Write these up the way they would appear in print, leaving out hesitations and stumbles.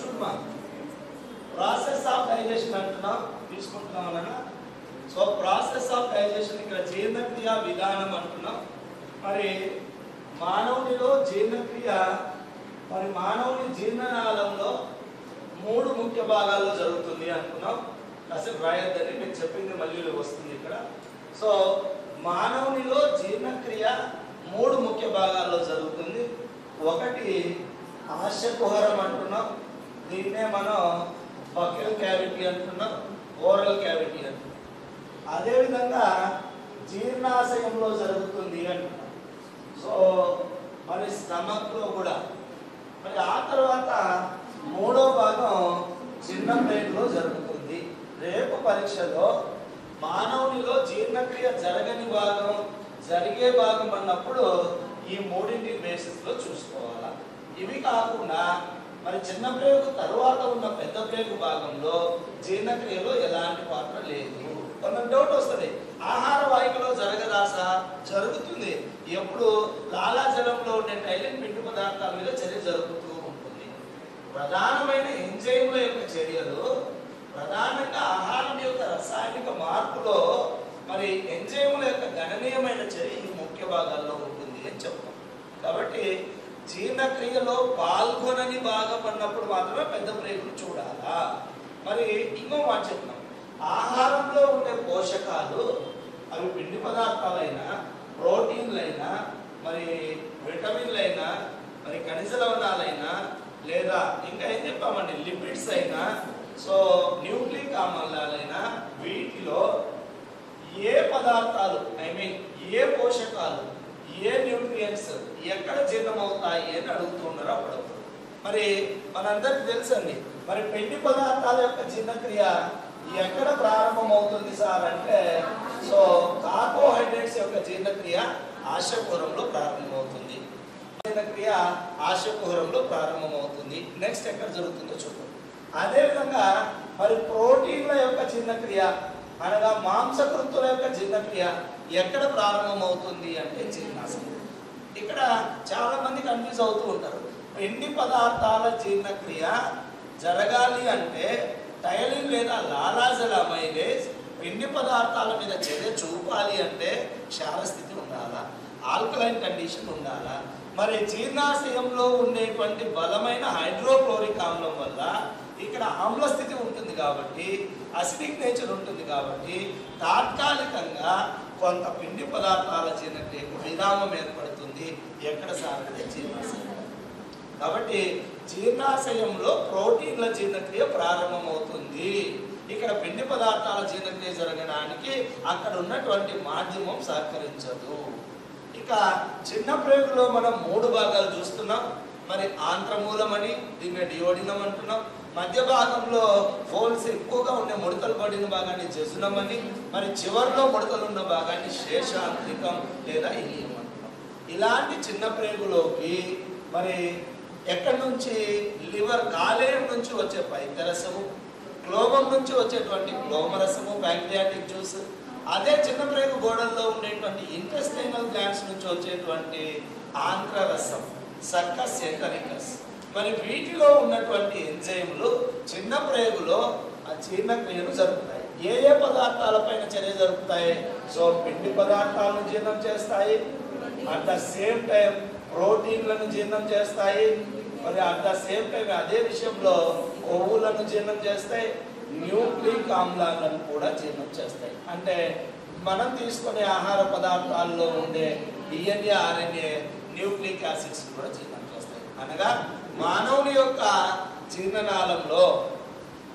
చూడమా, process of digestion అంటున్నాం, తీసుకుంటున్నాం అనగా. సో ప్రాసెస్ ఆఫ్ డైజెషన్ ఇక్కడ జీర్ణక్రియ విధానం అంటున్నాం. మరి మానవునిలో జీర్ణక్రియ, మరి మానవుని జీర్ణనాళంలో 3 ముఖ్య భాగాల్లో జరుగుతుంది అనుకున్నాం. అసలు రాయొద్దని మీకు చెప్పింది మళ్ళీ వస్తుంది ఇక్కడ. సో మానవునిలో జీర్ణక్రియ 3 ముఖ్య భాగాల్లో జరుగుతుంది. ఒకటి ఆశకుహరం అంటున్నాం, దీన్నే మనం బకెల్ క్యావిటీ అంటున్నాం, ఓరల్ క్యావిటీ అంటున్నాం. అదేవిధంగా జీర్ణాశయంలో జరుగుతుంది అంటున్నాం. సో మరి స్టమక్లో కూడా. మరి ఆ తర్వాత 3వ భాగం చిన్న ప్లేట్లో జరుగుతుంది. రేపు పరీక్షలో మానవునిలో జీర్ణక్రియ జరగని భాగం, జరిగే భాగం అన్నప్పుడు ఈ 3 బేసిస్లో చూసుకోవాలా. ఇవి కాకుండా మరి చిన్న ప్రేగు తరువాత ఉన్న పెద్ద ప్రేగు భాగంలో జీర్ణక్రియలో ఎలాంటి పాత్ర లేదు. కొంత డౌట్ వస్తుంది, ఆహార వాహికలో జరగదా సార్? జరుగుతుంది. ఎప్పుడు లాలాజలంలో ఉండే టైలిన్ పిండి పదార్థాల మీద చర్య జరుగుతూ ఉంటుంది. ప్రధానమైన ఎంజైమ్ల యొక్క చర్యలు ప్రధానంగా ఆహారం యొక్క రసాయనిక మార్పులో మరి ఎంజైమ్ల యొక్క గణనీయమైన చర్య ఈ ముఖ్య భాగాల్లో ఉంటుంది అని చెప్తాం. కాబట్టి జీర్ణక్రియలో పాల్గొనని భాగం అన్నప్పుడు మాత్రమే పెద్ద ప్రేగులు చూడాలా. మరి ఇంకో మాట చెప్తాం, ఆహారంలో ఉండే పోషకాలు అవి పిండి పదార్థాలైనా, ప్రోటీన్లైనా, మరి విటమిన్లైనా, మరి ఖనిజ లవణాలైనా, లేదా ఇంకా ఏం చెప్పామండి లిపిడ్స్ అయినా, సో న్యూక్లిక్ ఆమ్లాలైనా, వీటిలో ఏ పదార్థాలు ఏ పోషకాలు, ఏ న్యూట్రియంట్స్ ఎక్కడ జీర్ణమవుతాయి అని అడుగుతున్నారు అప్పుడప్పుడు. మరి మనందరికి తెలుసండి, మరి పిండి పదార్థాల యొక్క జీర్ణక్రియ ఎక్కడ ప్రారంభమవుతుంది సార్ అంటే, సో కార్బోహైడ్రేట్స్ యొక్క జీర్ణక్రియ ఆశకుహరంలో ప్రారంభమవుతుంది. జీర్ణక్రియ ఆశకుహరంలో ప్రారంభమవుతుంది. నెక్స్ట్ ఎక్కడ జరుగుతుందో చూద్దాం. అదేవిధంగా మరి ప్రోటీన్ల యొక్క జీర్ణక్రియ అనగా మాంసకృత్తుల యొక్క జీర్ణక్రియ ఎక్కడ ప్రారంభమవుతుంది అంటే జీర్ణాశయం. ఇక్కడ చాలా మంది కన్ఫ్యూజ్ అవుతూ ఉంటారు. పిండి పదార్థాల జీర్ణక్రియ జరగాలి అంటే టైలిన్ లేదా లాలాజల అమైలేజ్ పిండి పదార్థాల మీద చర్య చూపాలి అంటే క్షారస్థితి ఉండాలా, ఆల్కలైన్ కండిషన్ ఉండాలా. మరి జీర్ణాశయంలో ఉండేటువంటి బలమైన హైడ్రోక్లోరిక్ ఆమ్లం వల్ల ఇక్కడ ఆమ్ల స్థితి ఉంటుంది కాబట్టి, అసిడిక్ నేచర్ ఉంటుంది కాబట్టి తాత్కాలికంగా కొంత పిండి పదార్థాల జీర్ణక్రియకు విరామం ఏర్పడుతుంది. ఎక్కడ సాగదే జీర్ణాశయం. కాబట్టి జీర్ణాశయంలో ప్రోటీన్ల జీర్ణక్రియ ప్రారంభమవుతుంది. ఇక్కడ పిండి పదార్థాల జీర్ణక్రియ జరగడానికి అక్కడ ఉన్నటువంటి మాధ్యమం సహకరించదు. ఇక చిన్న ప్రేగులో మనం 3 భాగాలు చూస్తున్నాం. మరి ఆంత్రమూలమని, దీన్ని డియోడినం అంటున్నాం. మధ్య భాగంలో ఫోల్స్ ఎక్కువగా ఉండే ముడతలు పడిన భాగాన్ని జెజునం అని, మరి చివరిలో ముడతలు ఉన్న భాగాన్ని శేషాంత్రికం లేదా ఇలియం అంటున్నాం. ఇలాంటి చిన్న ప్రేగులోకి మరి ఎక్కడి నుంచి లివర్ కాలేయం నుంచి వచ్చే పైత్యరసము, క్లోమం నుంచి వచ్చేటువంటి క్లోమరసము, ప్యాంక్రియాటిక్ జ్యూస్, అదే చిన్న ప్రేగు గోడల్లో ఉండేటువంటి ఇంటెస్టైనల్ గ్లాండ్స్ నుంచి వచ్చేటువంటి ఆంత్రరసం, సర్కస్ ఎంటరికస్. మరి వీటిలో ఉన్నటువంటి ఎంజైమ్లు చిన్న ప్రేగులో ఆ జీర్ణక్రియను జరుపుతాయి. ఏ ఏ పదార్థాలపైన చర్య జరుపుతాయి? సో పిండి పదార్థాలను జీర్ణం చేస్తాయి, అట్ ద సేమ్ టైం ప్రోటీన్లను జీర్ణం చేస్తాయి, మరి అట్ ద సేమ్ టైం అదే విషయంలో కొవ్వులను జీర్ణం చేస్తాయి, న్యూక్లిక్ ఆమ్లాలను కూడా జీర్ణం చేస్తాయి. అంటే మనం తీసుకునే ఆహార పదార్థాల్లో ఉండే డిఎన్ఏ, ఆర్ఎన్ఏ, న్యూక్లిక్ యాసిడ్స్ కూడా జీర్ణం చేస్తాయి. అనగా మానవుని యొక్క జీర్ణనాళంలో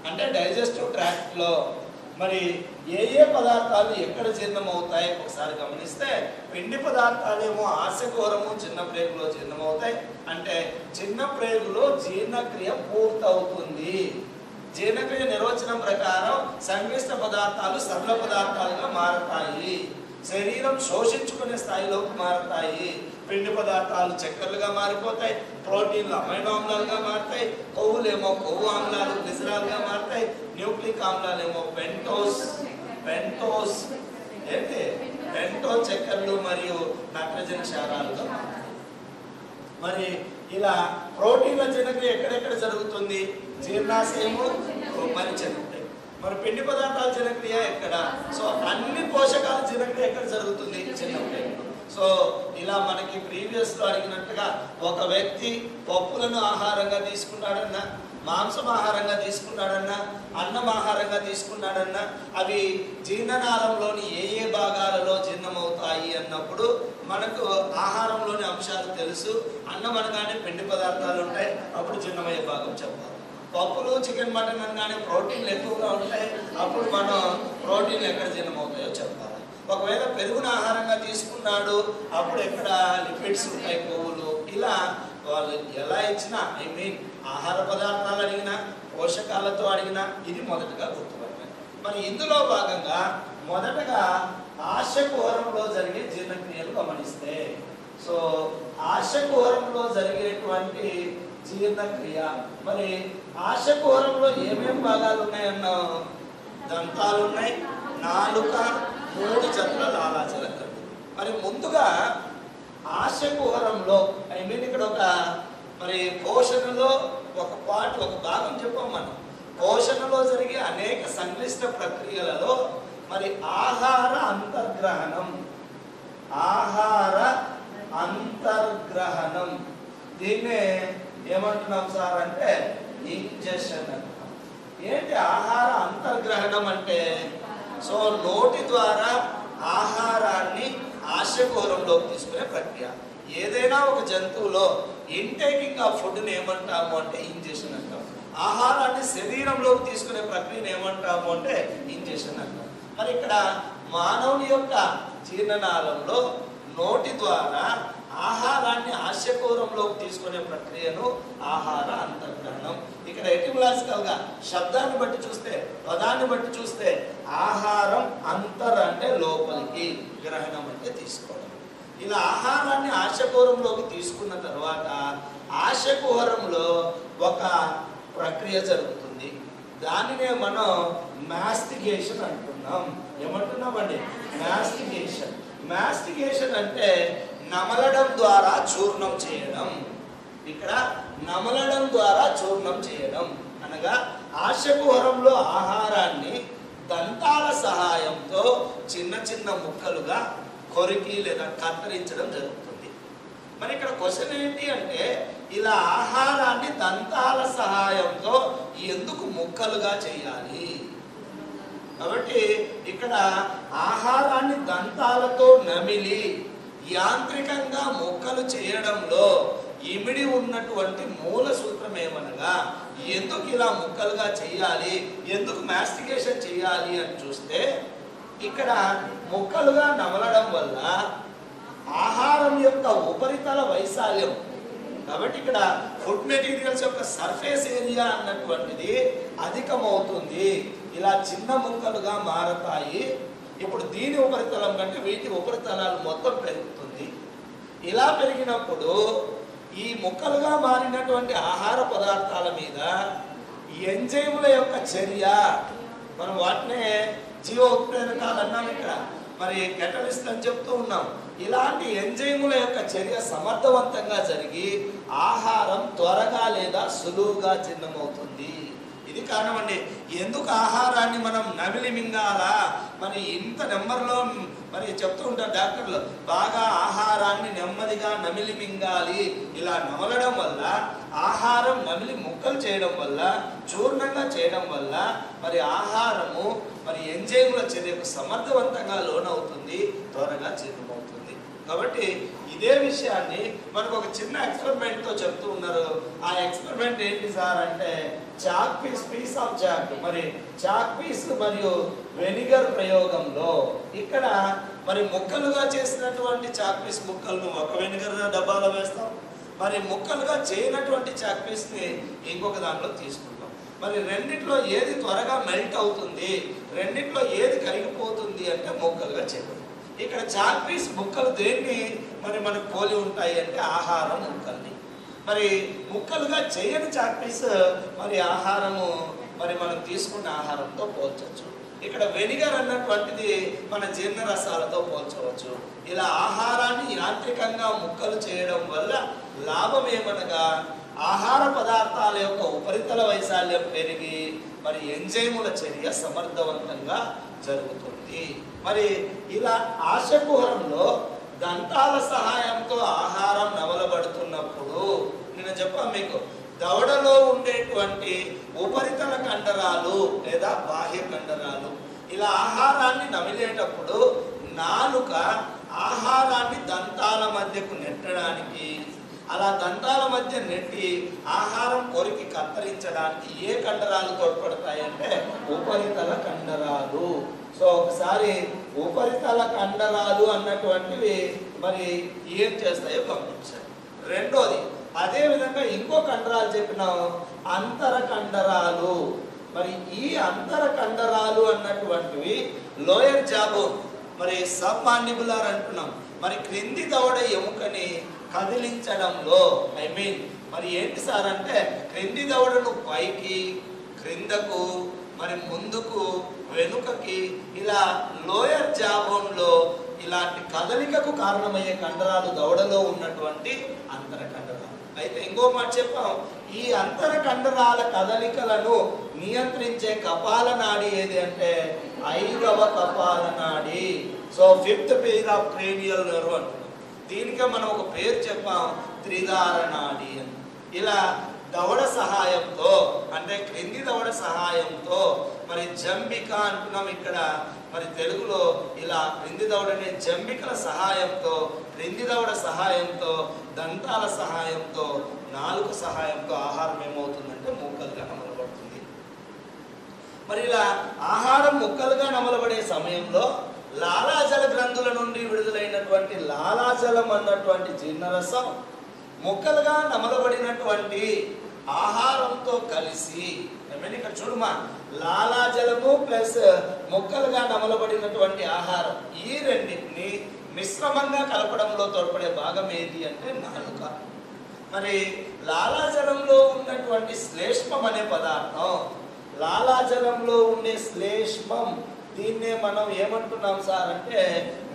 అంటే డైజెస్టివ్ ట్రాక్ట్లో మరి ఏ ఏ పదార్థాలు ఎక్కడ జీర్ణం అవుతాయి ఒకసారి గమనిస్తే, పిండి పదార్థాలేమో ఆశకుహరము చిన్న ప్రేగులో జీర్ణమవుతాయి. అంటే చిన్న ప్రేగులో జీర్ణక్రియ పూర్తవుతుంది. జీర్ణక్రియ నిర్వచనం ప్రకారం సంక్లిష్ట పదార్థాలు సరళ పదార్థాలుగా మారతాయి, శరీరం శోషించుకునే స్థాయిలోకి మారతాయి. పిండి పదార్థాలు చక్కెరలుగా మారిపోతాయి, ప్రోటీన్లు అమైనో ఆమ్లాలుగా మారుతాయి, కొవ్వులేమో కొవ్వు ఆమ్లాలు గ్లిసరాల్గా మారుతాయి, న్యూక్లిక్ ఆమ్లాలేమో పెంటోస్ ఏంటి పెంటో చక్కెరలు మరియు నైట్రోజన్ క్షారాలుగా మారుతాయి. మరి ఇలా ప్రోటీన్ల జీర్ణక్రియ ఎక్కడెక్కడ జరుగుతుంది? జీర్ణాశయము మరి జీర్ణక్రియ. మరి పిండి పదార్థాల జీర్ణక్రియ ఎక్కడ? సో అన్ని పోషకాల జీర్ణక్రియ ఎక్కడ జరుగుతుంది? జీర్ణక్రియలో. సో ఇలా మనకి ప్రీవియస్ లో అడిగినట్టుగా ఒక వ్యక్తి పప్పులను ఆహారంగా తీసుకున్నాడన్నా, మాంసం ఆహారంగా తీసుకున్నాడన్నా, అన్నం ఆహారంగా తీసుకున్నాడన్నా అవి జీర్ణనాళంలోని ఏ ఏ భాగాలలో జీర్ణమవుతాయి అన్నప్పుడు మనకు ఆహారంలోని అంశాలు తెలుసు. అన్నం అనగానే పిండి పదార్థాలు ఉంటాయి, అప్పుడు జీర్ణమయ్యే భాగం చెప్పాలి. పప్పులు చికెన్ మటన్ అనగానే ప్రోటీన్లు ఎక్కువగా ఉంటాయి, అప్పుడు మనం ప్రోటీన్లు ఎక్కడ జీర్ణమవుతాయో చెప్పాలి. ఒకవేళ పెరుగును ఆహారంగా తీసుకున్నాడు, అప్పుడు ఎక్కడ లిపిడ్స్ ఉంటాయి, కొవ్వులు. ఇలా వాళ్ళు ఎలా ఇచ్చినా ఆహార పదార్థాలు అడిగినా, పోషకాలతో అడిగినా ఇది మొదటగా గుర్తుపట్టాలి. మరి ఇందులో భాగంగా మొదటగా ఆశకుహరంలో జరిగే జీర్ణక్రియలు గమనిస్తే, సో ఆశకుహరంలో జరిగేటువంటి జీర్ణక్రియ, మరి ఆశకుహరంలో ఏమేమి భాగాలు ఉన్నాయన్నా, దంతాలు ఉన్నాయి, నాలుక, 3 జతల లాలాజల గంటు. మరి ముందుగా ఆశకుహరంలో ఇక్కడ ఒక మరి పోషణలో ఒక భాగం చెప్పాం మనం. పోషణలో జరిగే అనేక సంక్లిష్ట ప్రక్రియలలో మరి ఆహార అంతర్గ్రహణం దీన్నే ఏమంటున్నాం సార్ అంటే ఇంజెషన్ అంటున్నాం. ఏంటి ఆహార అంతర్గ్రహణం అంటే? సో నోటి ద్వారా ఆహారాన్ని ఆశకుహరంలోకి తీసుకునే ప్రక్రియ. ఏదైనా ఒక జంతువులో ఇంటేకింగ్ ఆఫ్ ఫుడ్ని ఏమంటాము అంటే ఇంజెషన్ అంటాం. ఆహారాన్ని శరీరంలోకి తీసుకునే ప్రక్రియను ఏమంటాము అంటే ఇంజెషన్ అంటాం. మరి ఇక్కడ మానవుని యొక్క జీర్ణనాళంలో నోటి ద్వారా ఆహారాన్ని ఆశకుహరంలోకి తీసుకునే ప్రక్రియను ఆహార అంతర్గ్రహణం. ఇక్కడ ఎటిమలాజికల్ గా శబ్దాన్ని బట్టి చూస్తే, పదాన్ని బట్టి చూస్తే ఆహారం అంతర్ అంటే లోపలికి, గ్రహణం అంటే తీసుకోవడం. ఇలా ఆహారాన్ని ఆశకుహరంలోకి తీసుకున్న తర్వాత ఆశకుహరంలో ఒక ప్రక్రియ జరుగుతుంది. దానినే మనం మాస్టిగేషన్ అంటున్నాం. ఏమంటున్నామండి? మాస్టిగేషన్. మాస్టిగేషన్ అంటే నమలడం ద్వారా చూర్ణం చేయడం. ఇక్కడ నమలడం ద్వారా చూర్ణం చేయడం అనగా ఆశకుహరంలో ఆహారాన్ని దంతాల సహాయంతో చిన్న చిన్న ముక్కలుగా కొరికి లేదా కత్తిరించడం జరుగుతుంది. మరి ఇక్కడ క్వశ్చన్ ఏంటి అంటే, ఇలా ఆహారాన్ని దంతాల సహాయంతో ఎందుకు ముక్కలుగా చేయాలి? కాబట్టి ఇక్కడ ఆహారాన్ని దంతాలతో నమిలి యాంత్రికంగా ముక్కలు చేయడంలో ఇమిడి ఉన్నటువంటి మూల సూత్రం ఏమనగా, ఎందుకు ఇలా ముక్కలుగా చేయాలి, ఎందుకు మాస్టిగేషన్ చేయాలి అని చూస్తే, ఇక్కడ ముక్కలుగా నమలడం వల్ల ఆహారం యొక్క ఉపరితల వైశాల్యం, కాబట్టి ఇక్కడ ఫుడ్ మెటీరియల్స్ యొక్క సర్ఫేస్ ఏరియా అన్నటువంటిది అధికమవుతుంది. ఇలా చిన్న ముక్కలుగా మారతాయి. ఇప్పుడు దీని ఉపరితలం కంటే వీటి ఉపరితలాలు మొత్తం పెరుగుతుంది. ఇలా పెరిగినప్పుడు ఈ ముక్కలుగా మారినటువంటి ఆహార పదార్థాల మీద ఎంజైముల యొక్క చర్య, మనం వాటినే జీవ ఉత్ప్రేరకాలు అన్నాం, ఇక్కడ మరి కెటలిస్ట్ అని చెప్తూ ఉన్నాం. ఇలాంటి ఎంజైముల యొక్క చర్య సమర్థవంతంగా జరిగి ఆహారం త్వరగా లేదా సులువుగా జీర్ణమవుతుంది. ఇది కారణం అండి. ఎందుకు ఆహారాన్ని మనం నమిలి మింగాలా, మరి ఇంత నెంబర్లో మరి చెప్తూ ఉంటారు డాక్టర్లు, బాగా ఆహారాన్ని నెమ్మదిగా నమిలి మింగాలి. ఇలా నమలడం వల్ల, ఆహారం నమిలి ముక్కలు చేయడం వల్ల, చూర్ణంగా చేయడం వల్ల మరి ఆహారము మరి ఎంజైముల చర్యకు సమర్థవంతంగా లోనవుతుంది, త్వరగా జీర్ణమవుతుంది. కాబట్టి ఇదే విషయాన్ని మనకు ఒక చిన్న ఎక్స్పెరిమెంట్ తో చెప్తూ ఉన్నారు. ఆ ఎక్స్పెరిమెంట్ ఏంటి సార్ అంటే, చాక్ పీస్ ఆఫ్ చాక్, మరి చాక్ పీస్ మరియు వెనిగర్ ప్రయోగంలో ఇక్కడ మరి ముక్కలుగా చేసినటువంటి చాక్ పీస్ ముక్కలను ఒక వెనిగర్ డబ్బాలో వేస్తాం, మరి ముక్కలుగా చేయనటువంటి చాక్ పీస్ ని ఇంకొక దాంట్లో తీసుకుంటాం. మరి రెండిట్లో ఏది త్వరగా మెల్ట్ అవుతుంది, రెండిట్లో ఏది కరిగిపోతుంది అంటే ముక్కలుగా చేయడం. ఇక్కడ చాక్ పీస్ ముక్కలు దేన్ని మరి మనకు పోలి ఉంటాయి అంటే ఆహారం ముక్కల్ని. మరి ముక్కలుగా చేయని చాక్ పీస్ మరి ఆహారము మరి మనం తీసుకున్న ఆహారంతో పోల్చవచ్చు. ఇక్కడ వెనిగర్ అన్నటువంటిది మన జీర్ణరసాలతో పోల్చవచ్చు. ఇలా ఆహారాన్ని యాంత్రికంగా ముక్కలు చేయడం వల్ల లాభం ఏమనగా ఆహార పదార్థాల యొక్క ఉపరితల వైశాల్యం పెరిగి మరి ఎంజైముల చర్య సమర్థవంతంగా జరుగుతుంది. మరి ఇలా ఆశకుహరంలో దంతాల సహాయంతో ఆహారం నమలబడుతున్నప్పుడు నేను చెప్పాను మీకు, దవడలో ఉండేటువంటి ఉపరితల కండరాలు లేదా బాహ్య కండరాలు ఇలా ఆహారాన్ని నమిలేటప్పుడు నాలుక ఆహారాన్ని దంతాల మధ్యకు నెట్టడానికి, అలా దంతాల మధ్య నెట్టి ఆహారం కొరికి కత్తిరించడానికి ఏ కండరాలు తోడ్పడతాయంటే ఉపరితల కండరాలు. సో ఒకసారి ఉపరితల కండరాలు అన్నటువంటివి మరి ఏం చేస్తాయో గమనించండి. రెండోది అదే విధంగా ఇంకో కండరాలు చెప్పినాం, అంతర కండరాలు. మరి ఈ అంతర కండరాలు అన్నటువంటివి లోయర్ జాబోన్ మరి సబ్ మాండిబులర్ అంటున్నాం. మరి క్రింది దవడ ఎముకని కదిలించడంలో మరి ఏంటి సార్ అంటే క్రింది దవడను పైకి క్రిందకు మరి ముందుకు వెనుకకి ఇలా లోయర్ జాబోన్లో ఇలాంటి కదలికకు కారణమయ్యే కండరాలు దవడలో ఉన్నటువంటి అంతర కండరాలు. అయితే ఇంకో మాట చెప్పాం, ఈ అంతర కండరాల కదలికలను నియంత్రించే కపాల నాడి ఏది అంటే 5వ కపాల నాడి. So 5th pair of cranial nerve అంటున్నాం. దీనికే మనం ఒక పేరు చెప్పాం, త్రిదార నాడి అని. ఇలా దవడ సహాయంతో అంటే క్రింది దవడ సహాయంతో మరి జంబిక అంటున్నాం ఇక్కడ, మరి తెలుగులో ఇలా క్రింది దవడనే జంబికల సహాయంతో, క్రింది దవడ సహాయంతో, దంతాల సహాయంతో, నాలుక సహాయంతో ఆహారం ఏమవుతుందంటే ముక్కలుగా నమలబడుతుంది. మరి ఇలా ఆహారం ముక్కలుగా నమలబడే సమయంలో లాలాజల గ్రంథుల నుండి విడుదలైనటువంటి లాలాజలం అన్నటువంటి జీర్ణరసం ముక్కలుగా నమలబడినటువంటి ఆహారంతో కలిసి, ఇక్కడ చూడమా, లాలాజలము ప్లస్ ముక్కలుగా నమలబడినటువంటి ఆహారం ఈ రెండింటిని మిశ్రమంగా కలపడంలో తోడ్పడే భాగం ఏది అంటే నాలుక. మరి లాలాజలంలో ఉన్నటువంటి శ్లేష్మం అనే పదార్థం, లాలాజలంలో ఉండే శ్లేష్మం, దీన్నే మనం ఏమంటున్నాం సార్ అంటే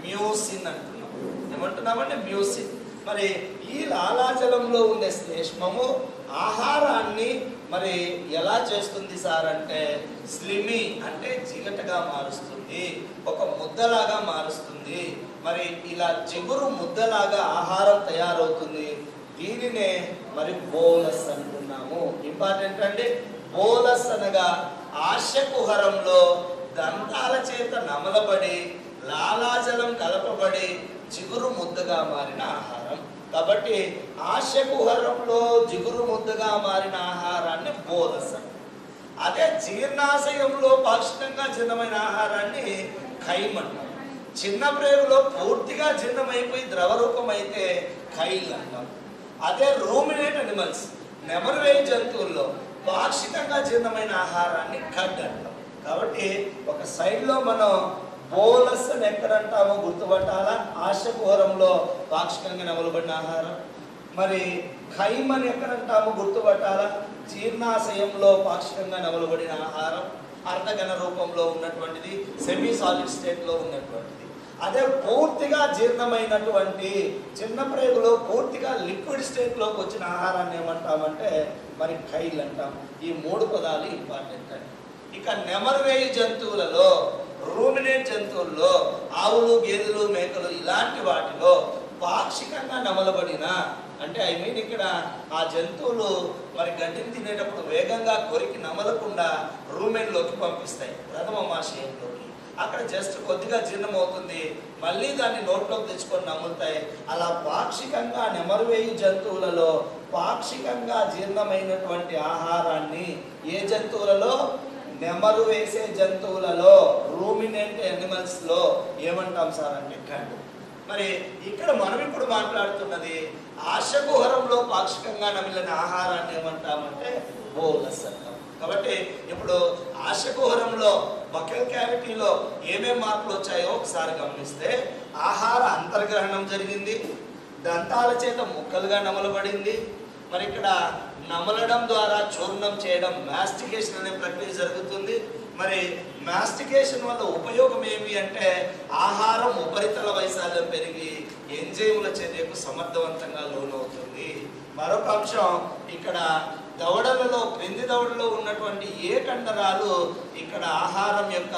మ్యూసిన్ అంటున్నాం. ఏమంటున్నామంటే మ్యూసిన్. మరి ఈ లాలాజలంలో ఉండే శ్లేష్మము ఆహారాన్ని మరి ఎలా చేస్తుంది సార్ అంటే స్లిమి అంటే జిగటగా మారుస్తుంది, ఒక ముద్దలాగా మారుస్తుంది. మరి ఇలా జిగురు ముద్దలాగా ఆహారం తయారవుతుంది. దీనినే మరి బోలస్ అంటున్నాము. ఇంపార్టెంట్ అండి. బోలస్ అనగా ఆశకుహరంలో దంతాల చేత నమలబడి లాలాజలం కలపబడి జిగురు ముద్దగా మారిన ఆహారం. కాబట్టి ఆశకుహరంలో జిగురు ముద్దగా మారిన ఆహారాన్ని బోలస్. అదే జీర్ణాశయంలో పాక్షికంగా జీర్ణమైన ఆహారాన్ని ఖైమ్ అంటాం. చిన్న ప్రేగులో పూర్తిగా జీర్ణమైపోయి ద్రవరూపం అయితే ఖైల్ అంటాం. అదే రూమినేట్ అనిమల్స్ నెమరువేయి జంతువుల్లో పాక్షికంగా జీర్ణమైన ఆహారాన్ని ఖడ్ అంటాం. కాబట్టి ఒక సైడ్లో మనం బోలస్ అని ఎక్కడంటామో గుర్తుపట్టాలా, ఆశకుహరంలో పాక్షికంగా నమలబడిన ఆహారం. మరి ఖైమ్ అని ఎక్కడంటామో గుర్తుపట్టాలా, జీర్ణాశయంలో పాక్షికంగా నమలబడిన ఆహారం, అర్ధఘన రూపంలో ఉన్నటువంటిది, సెమీ సాలిడ్ స్టేట్లో ఉన్నటువంటిది. అదే పూర్తిగా జీర్ణమైనటువంటి చిన్న ప్రేగులో పూర్తిగా లిక్విడ్ స్టేట్లోకి వచ్చిన ఆహారాన్ని ఏమంటామంటే మరి ఖైల్ అంటాం. ఈ 3 పదాలు ఇంపార్టెంట్ అండి. ఇక నెమరువేయి జంతువులలో, రూమినేట్ జంతువుల్లో, ఆవులు, గేదెలు, మేకలు ఇలాంటి వాటిలో పాక్షికంగా నమలబడిన అంటే ఇక్కడ ఆ జంతువులు మరి గడ్డిని తినేటప్పుడు వేగంగా కొరికి నమలకుండా రూమెన్లోకి పంపిస్తాయి, ప్రథమాశయంలోకి. అక్కడ జస్ట్ కొద్దిగా జీర్ణమవుతుంది, మళ్ళీ దాన్ని నోట్లోకి తెచ్చుకొని నములుతాయి. అలా పాక్షికంగా నెమరువేయి జంతువులలో పాక్షికంగా జీర్ణమైనటువంటి ఆహారాన్ని ఏ జంతువులలో, నెమరు వేసే జంతువులలో, రూమినెంట్ యానిమల్స్ లో ఏమంటాం సార్ అంటే ఖండ్. మరి ఇక్కడ మనం ఇప్పుడు మాట్లాడుతున్నది ఆశకుహరంలో పాక్షికంగా నమిలిన ఆహారాన్ని ఏమంటామంటే బోలస్ అంటాం. కాబట్టి ఇప్పుడు ఆశకుహరంలో బకెల్ క్యావిటీలో ఏమేం మార్పులు వచ్చాయో ఒకసారి గమనిస్తే, ఆహార అంతర్గ్రహణం జరిగింది, దంతాల చేత ముక్కలుగా నమలబడింది. మరి ఇక్కడ నమలడం ద్వారా చూర్ణం చేయడం, మాస్టికేషన్ అనే ప్రక్రియ జరుగుతుంది. మరి మాస్టికేషన్ వల్ల ఉపయోగం ఏమి అంటే ఆహారం ఉపరితల వైశాల్యం పెరిగి ఎంజైముల చర్యకు సమర్థవంతంగా లోనవుతుంది. మరొక అంశం, ఇక్కడ దవడలలో క్రింది దవడలో ఉన్నటువంటి ఏ కండరాలు ఇక్కడ ఆహారం యొక్క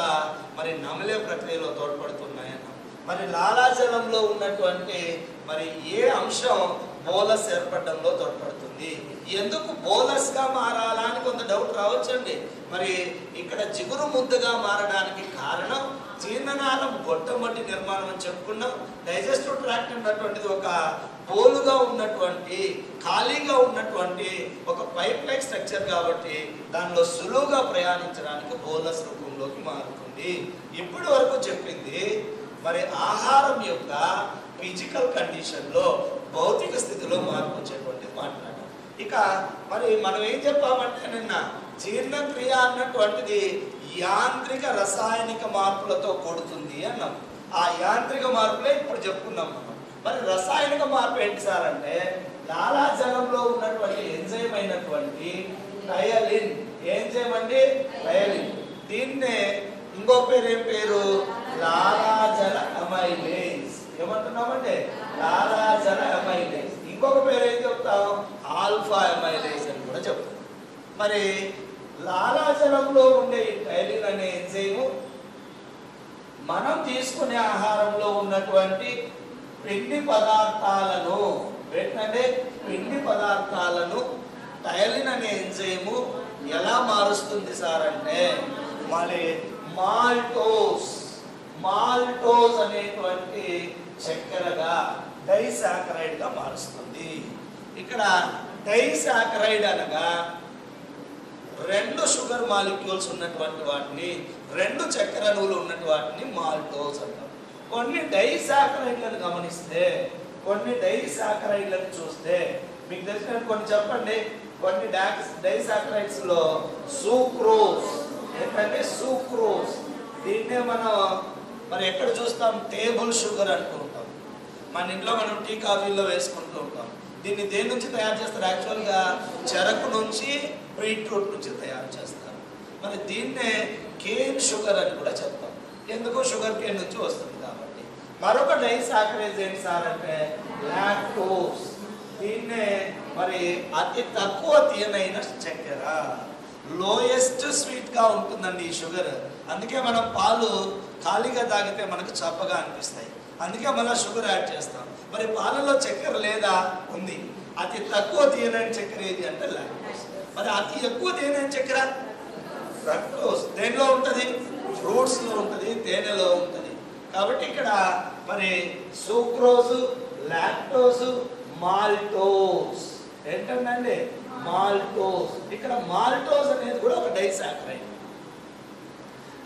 మరి నమిలే ప్రక్రియలో తోడ్పడుతున్నాయన్న. మరి లాలాజలంలో ఉన్నటువంటి మరి ఏ అంశం బోలస్ ఏర్పడడంలో తోడ్పడుతుంది. ఎందుకు బోలస్ గా మారాలా అని కొంత డౌట్ రావచ్చండి. మరి ఇక్కడ జిగురు ముద్దగా మారడానికి కారణం జీర్ణనాళం గొట్టం వంటి నిర్మాణం అని చెప్పుకున్నాం. డైజెస్టివ్ ట్రాక్ట్ అన్నటువంటిది ఒక పోలుగా ఉన్నటువంటి ఖాళీగా ఉన్నటువంటి ఒక పైప్ లైక్ స్ట్రక్చర్ కాబట్టి దానిలో సులువుగా ప్రయాణించడానికి బోలస్ రూపంలోకి మారుతుంది. ఇప్పటి వరకు చెప్పింది మరి ఆహారం యొక్క ఫిజికల్ కండిషన్లో భౌతిక స్థితిలో మార్పు వచ్చేటువంటిది మాట్లాడాం. ఇక మరి మనం ఏం చెప్పామంటే నిన్న జీర్ణక్రియ అన్నటువంటిది యాంత్రిక రసాయనిక మార్పులతో కూడుతుంది అన్నాం. ఆ యాంత్రిక మార్పులే ఇప్పుడు చెప్పుకున్నాం మనం. మరి రసాయనిక మార్పు ఏంటి సార్ అంటే లాలాజలంలో ఉన్నటువంటి ఎంజైమ్ అయినటువంటి టయలిన్. ఎంజైమ్ అంటే టయలిన్. దీన్నే ఇంకో పేరు ఏం పేరు? లాలాజల అమైలేజ్. ఏమంటున్నామంటే లాలాజల అమైలేజ్. ఇంకొక పేరు ఏం చెప్తాం? ఆల్ఫా అమైలేజ్ అని కూడా చెప్తాం. మరి లాలాజలంలో ఉండే ఈ టైలిన్ అనే ఎంజైము మనం తీసుకునే ఆహారంలో ఉన్నటువంటి పిండి పదార్థాలను టైలిన్ అనే ఎంజైము ఎలా మారుస్తుంది సార్ అంటే మరి మాల్టోస్ అనేటువంటి చక్కెరగా డైసాకరైడ్ గా మారుస్తుంది. ఇక్కడ డైసాకరైడ్ అనగా రెండు షుగర్ మాలిక్యూల్స్ ఉన్నటువంటి వాటిని, రెండు చక్కెర అణువులు ఉన్నటువంటి వాటిని మాల్టోస్ అంటాం. కొన్ని డైసాకరైడ్లను గమనిస్తే, కొన్ని డైసాకరైడ్లను చూస్తే మీకు తెలిసిన కొన్ని చెప్పండి. కొన్ని డైసాకరైడ్స్ లో సూక్రోజ్. ఏంటంటే సూక్రోజ్. దీన్నే మనం మరి ఎక్కడ చూస్తాం? టేబుల్ షుగర్ అంటుంటాం. మన ఇంట్లో మనం టీ కాఫీల్లో వేసుకుంటూ ఉంటాం. దీన్ని దేని నుంచి తయారు చేస్తారు? యాక్చువల్గా చెరకు నుంచి, బీట్రూట్ నుంచి తయారు చేస్తారు. మరి దీన్నే కేన్ షుగర్ అని కూడా చెప్తాం. ఎందుకు? షుగర్ కేన్ నుంచి వస్తుంది కాబట్టి. మరొక డైసాకరైజ్ ఏంటి సార్ అంటే లాక్టోస్. దీన్నే మరి అతి తక్కువ తీయనైన చక్కెర, లోయెస్ట్ స్వీట్ గా ఉంటుందండి ఈ షుగర్. అందుకే మనం పాలు ఖాళీగా తాగితే మనకు చప్పగా అనిపిస్తాయి. అందుకే మళ్ళీ షుగర్ యాడ్ చేస్తాం. మరి పాలలో చక్కెర లేదా? ఉంది. అతి తక్కువ తీయనైన చక్కెర ఏది అంటే లాక్టోస్. మరి అతి ఎక్కువ తేనె చక్కెర ఫ్రక్టోస్. దేనిలో ఉంటుంది? ఫ్రూట్స్ లో ఉంటుంది, తేనెలో ఉంటుంది. కాబట్టి ఇక్కడ మరి సూక్రోజ్, లాక్టోస్, మాల్టోస్. ఏంటండి? మాల్టోస్. ఇక్కడ మాల్టోస్ అనేది కూడా ఒక డైసాకరైడ్.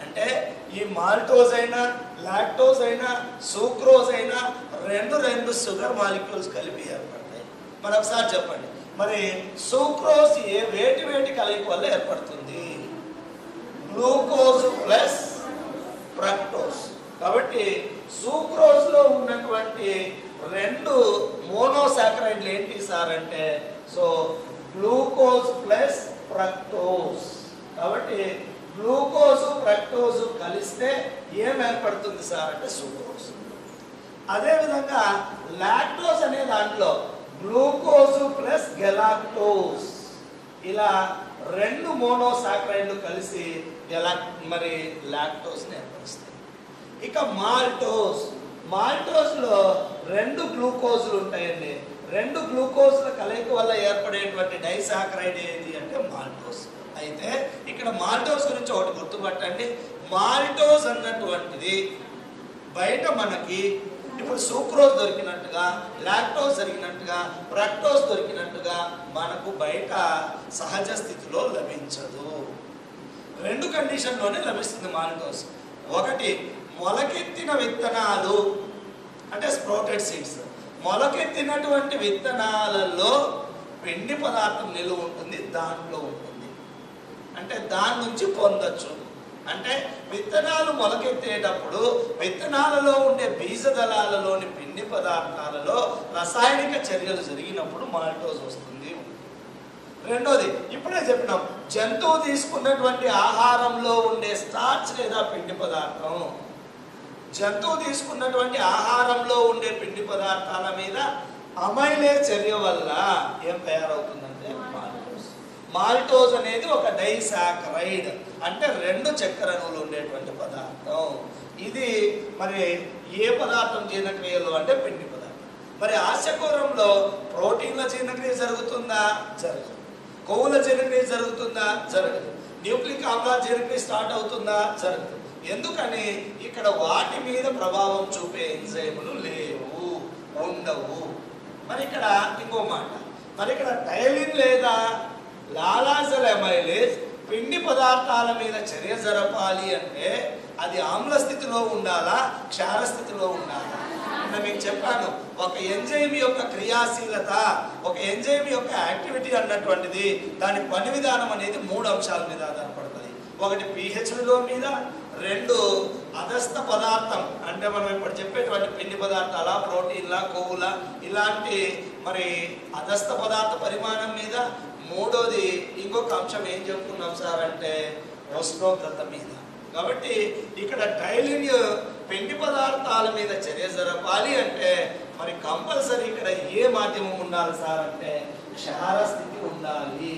అంటే ఈ మాల్టోస్ అయినా, లాక్టోస్ అయినా, సూక్రోజ్ అయినా రెండు షుగర్ మాలిక్యూల్స్ కలిపి ఏర్పడతాయి. మరి ఒకసారి చెప్పండి, మరి సూక్రోజ్ వేటి కలయిక వల్ల ఏర్పడుతుంది? Glucose plus fructose. కాబట్టి సూక్రోజ్ లో ఉన్నటువంటి రెండు మోనోసాకరైడ్లు ఏంటి సార్ అంటే గ్లూకోజ్ ప్లస్ ఫ్రక్టోస్. కాబట్టి గ్లూకోజ్ ఫ్రక్టోజ్ కలిస్తే ఏం ఏర్పడుతుంది సార్ అంటే సూక్రోజ్. అదేవిధంగా లాక్టోస్ అనే దాంట్లో గ్లూకోజ్ ప్లస్ గెలాక్టోస్. ఇలా రెండు మోనోసాకరైడ్లు కలిసి మరి లాక్టోస్ ని ఏర్పరుస్తాయి. ఇక మాల్టోస్ లో రెండు గ్లూకోజ్లు ఉంటాయండి. రెండు గ్లూకోజ్ల కలయిక వల్ల ఏర్పడేటువంటి డైసాకరైడ్ ఏది అంటే మాల్టోస్. అయితే ఇక్కడ మాల్టోస్ గురించి ఒకటి గుర్తుపట్టండి. మాల్టోస్ అన్నటువంటిది బయట మనకి ఇప్పుడు సూక్రోజ్ దొరికినట్టుగా, లాక్టోస్ దొరికినట్టుగా, ఫ్రక్టోస్ దొరికినట్టుగా మనకు బయట సహజ స్థితిలో లభించదు. రెండు కండిషన్లోనే లభిస్తుంది మాల్టోస్. ఒకటి, మొలకెత్తిన విత్తనాలు అంటే స్ప్రౌటెడ్ సీడ్స్. మొలకెత్తినటువంటి విత్తనాలలో పిండి పదార్థం నిలువ ఉంటుంది, దాంట్లో ఉంటుంది. అంటే దాని నుంచి పొందొచ్చు. అంటే విత్తనాలు మొలకెత్తేటప్పుడు విత్తనాలలో ఉండే బీజదళాలలోని పిండి పదార్థాలలో రసాయనిక చర్యలు జరిగినప్పుడు మాల్టోస్ వస్తుంది. రెండోది, ఇప్పుడే చెప్పినాం, జంతువు తీసుకున్నటువంటి ఆహారంలో ఉండే స్టార్చ్ లేదా పిండి పదార్థం జంతువు తీసుకున్నటువంటి ఆహారంలో ఉండే పిండి పదార్థాల మీద అమైలేజ్ చర్య వల్ల ఏం తయారవుతుందంటే మాల్టోస్. మాల్టోస్ అనేది ఒక డైసాకరైడ్, అంటే 2 చక్కెర అణువులు ఉండేటువంటి పదార్థం. ఇది మరి ఏ పదార్థం జీర్ణక్రియలో అంటే పిండి పదార్థం. మరి ఆశకూరంలో ప్రోటీన్ల జీర్ణక్రియ జరుగుతుందా? జరగదు. కొవ్వుల జీర్ణక్రియ జరుగుతుందా? జరగదు. న్యూక్లిక్ ఆమ్లాల జీర్ణక్రియ స్టార్ట్ అవుతుందా? జరగదు. ఎందుకని? ఇక్కడ వాటి మీద ప్రభావం చూపే ఎంజైములు లేవు, ఉండవు. మరి ఇక్కడ ఇంకో మాట, మరి ఇక్కడ టైలిన్ లేదా లాలాజల్ అమైలేజ్ పిండి పదార్థాల మీద చర్య జరపాలి అంటే అది ఆమ్ల స్థితిలో ఉండాలా, క్షార స్థితిలో ఉండాలా? నేను మీకు చెప్పాను, ఒక ఎంజైమ్ యొక్క క్రియాశీలత, ఒక ఎంజైమ్ యొక్క యాక్టివిటీ అన్నటువంటిది దాని పని విధానం అనేది 3 అంశాల మీద ఆధారపడుతుంది. ఒకటి pH విలువ మీద, 2 అదస్థ పదార్థం అంటే మనం ఇప్పుడు చెప్పేటువంటి పిండి పదార్థాల, ప్రోటీన్ల, కొవ్వుల ఇలాంటి మరి అదస్థ పదార్థ పరిమాణం మీద, 3వది ఇంకొక అంశం ఏం చెప్పుకున్నాం సార్ అంటే ఉష్ణోగ్రత మీద. కాబట్టి ఇక్కడ టైలిన్ పిండి పదార్థాల మీద చర్య జరపాలి అంటే మరి కంపల్సరీ ఇక్కడ ఏ మాధ్యమం ఉండాలి సార్ అంటే క్షార స్థితి ఉండాలి.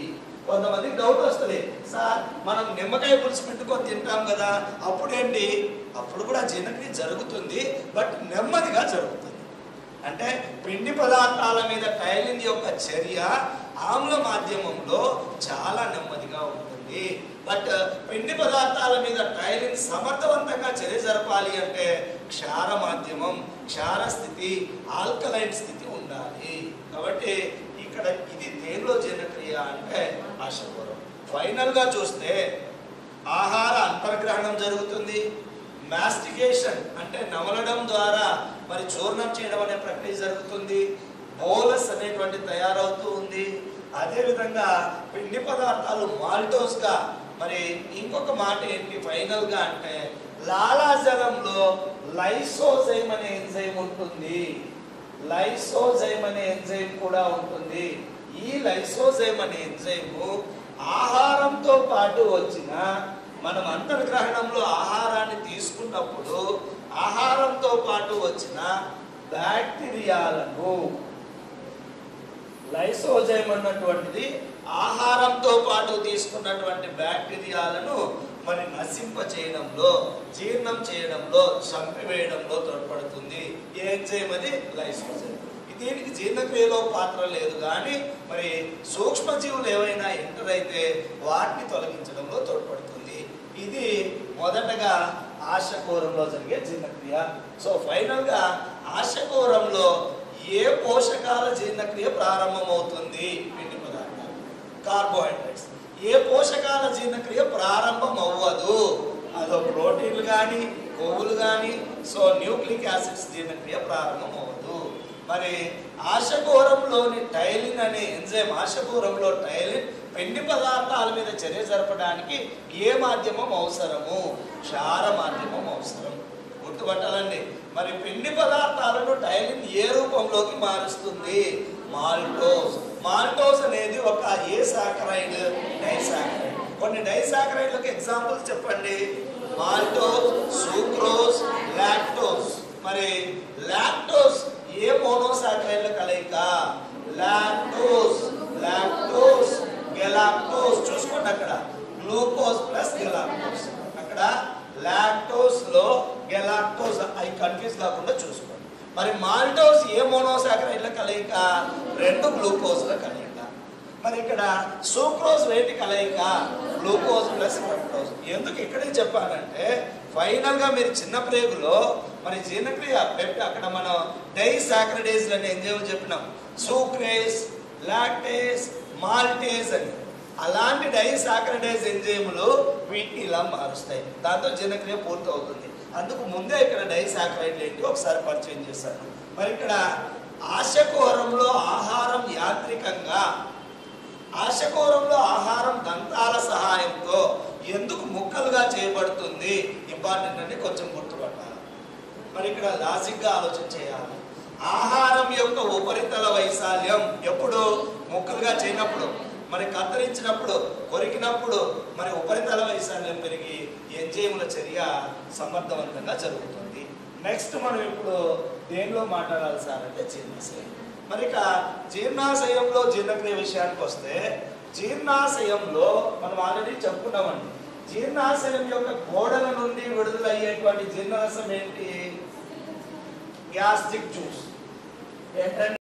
కొంతమందికి డౌట్ వస్తుంది, సార్ మనం నిమ్మకాయ పులుసు పెట్టుకొని తింటాం కదా, అప్పుడేంటి? అప్పుడు కూడా జీర్ణక్రియ జరుగుతుంది, బట్ నెమ్మదిగా జరుగుతుంది. అంటే పిండి పదార్థాల మీద టైలిన్ యొక్క చర్య ఆమ్ల మాధ్యమంలో చాలా నెమ్మదిగా ఉంటుంది. బట్ పిండి పదార్థాల మీద టైలిన్ సమర్థవంతంగా చర్య జరపాలి అంటే క్షార మాధ్యమం, క్షార స్థితి, ఆల్కలైన్ స్థితి ఉండాలి. కాబట్టి ఇక్కడ ఇది దేనిలో జీర్ణక్రియ అంటే ఆశకూరం. ఫైనల్ గా చూస్తే ఆహార అంతర్గ్రహణం జరుగుతుంది, మాస్టికేషన్ అంటే నమలడం ద్వారా మరి చూర్ణం చేయడం అనే ప్రక్రియ జరుగుతుంది, బోలస్ అనేటువంటి తయారవుతూ ఉంది. అదేవిధంగా పిండి పదార్థాలు మాల్టోస్ గా, మరి ఇంకొక మాట ఏంటి ఫైనల్ గా అంటే లాలాజలంలో లైసోజైమ్ అనే ఎంజైమ్ ఉంటుంది, లైసోజైమ్ అనే ఎంజైమ్ కూడా ఉంటుంది. ఈ లైసోజైమ్ అనే ఎంజైమ్ ఆహారంతో పాటు వచ్చిన, మనం అంతర్గ్రహణంలో ఆహారాన్ని తీసుకున్నప్పుడు ఆహారంతో పాటు వచ్చిన బ్యాక్టీరియాలను, లైసోజైమ్ అన్నటువంటిది ఆహారంతో పాటు తీసుకున్నటువంటి బ్యాక్టీరియాలను మరి నశింప చేయడంలో, జీర్ణం చేయడంలో, చంపివేయడంలో తోడ్పడుతుంది. ఏ ఎంజైమ్ అది? లైసోజైమ్. దీనికి జీర్ణక్రియలో పాత్ర లేదు, కానీ మరి సూక్ష్మజీవులు ఏవైనా ఎంటర్ అయితే వాటిని తొలగించడంలో తోడ్పడుతుంది. ఇది మొదటగా ఆశకూరంలో జరిగే జీర్ణక్రియ. సో ఫైనల్ గా ఆశకూరంలో ఏ పోషకాల జీర్ణక్రియ ప్రారంభమవుతుంది? పిండి పదార్థాలు, కార్బోహైడ్రేట్స్. ఏ పోషకాల జీర్ణక్రియ ప్రారంభం అవ్వదు? అదో ప్రోటీన్లు కానీ, కొవ్వులు కానీ. సో న్యూక్లిక్ యాసిడ్స్ జీర్ణక్రియ ప్రారంభం అవ్వదు. మరి ఆశకూరంలోని టైలిన్ అనే ఎంజైమ్, ఆశకూరంలో టైలిన్ పిండి పదార్థాల మీద చర్య జరపడానికి ఏ మాధ్యమం అవసరము? క్షార మాధ్యమం అవసరం. గుర్తుపట్టాలండి. మరి పిండి పదార్థాలను టైలిన్ ఏ రూపంలోకి మారుస్తుంది? మాల్టోస్. మాల్టోస్ అనేది ఒక ఏ సాకరైడ్? డైసాకరైడ్. కొన్ని డైసాకరైడ్లకు ఎగ్జాంపుల్స్ చెప్పండి. Maltose, sucrose, lactose. మరి లాక్టోస్ ఏ మోనోసాకరైడ్ల కలయిక? Lactose, lactose, galactose. చూసుకోండి అక్కడ గ్లూకోజ్ ప్లస్ గెలాక్టోస్. అక్కడ లాక్టోస్ లో గెలాక్టోస్ అవి కన్ఫ్యూజ్ కాకుండా చూసుకోండి. మరి మాల్టోస్ ఏ మోనోసాకరైడ్ల కలయిక? 2 గ్లూకోజ్ల కలయిక. మరి ఇక్కడ సూక్రోజ్ వేటి కలయిక? Glucose plus fructose. ఎందుకు ఇక్కడే చెప్పానంటే ఫైనల్ గా మీరు చిన్న ప్రేగులో మరి జీర్ణక్రియ అక్కడ మనం డైసాకరైడేజ్ అనే ఎంజైమ్ చెప్పినాం, సూక్రేజ్, లాక్టేజ్, మాల్టేజ్ అని. అలాంటి డైసాకరైడేజ్ ఎంజైములు వీటిని ఇలా మారుస్తాయి, దాంతో జీర్ణక్రియ పూర్తి అవుతుంది. అందుకు ముందే ఇక్కడ డైసాకరైడ్ ఏంటి ఒకసారి పరిచయం చేశాను. మరి ఇక్కడ ఆశకూరంలో ఆహారం యాంత్రికంగా, ఆశకూరంలో ఆహారం దంతాల సహాయంతో ఎందుకు ముక్కలుగా చేయబడుతుంది? ఇంపార్టెంట్ అని కొంచెం గుర్తుపట్టాలి. మరి ఇక్కడ లాజిక్ గా ఆలోచన చేయాలి. ఆహారం యొక్క ఉపరితల వైశాల్యం ఎప్పుడు? ముక్కలుగా చేయనప్పుడు, మరి కత్తిరించినప్పుడు, కొరికినప్పుడు మరి ఉపరితల వైశాల్యం పెరిగి ఎంజైముల చర్య సమర్థవంతంగా జరుగుతుంది. నెక్స్ట్ మనం ఇప్పుడు దేనిలో మాట్లాడాలి సార్ అంటే జీర్ణాశయం. మరి ఇక జీర్ణాశయంలో జీర్ణక్రియ విషయానికి వస్తే, జీర్ణాశయంలో మనం ఆల్రెడీ చెప్పుకున్నామండి, జీర్ణాశయం యొక్క గోడల నుండి విడుదలయ్యేటువంటి జీర్ణరసం ఏంటి? Gastric juice. ఏంటంటే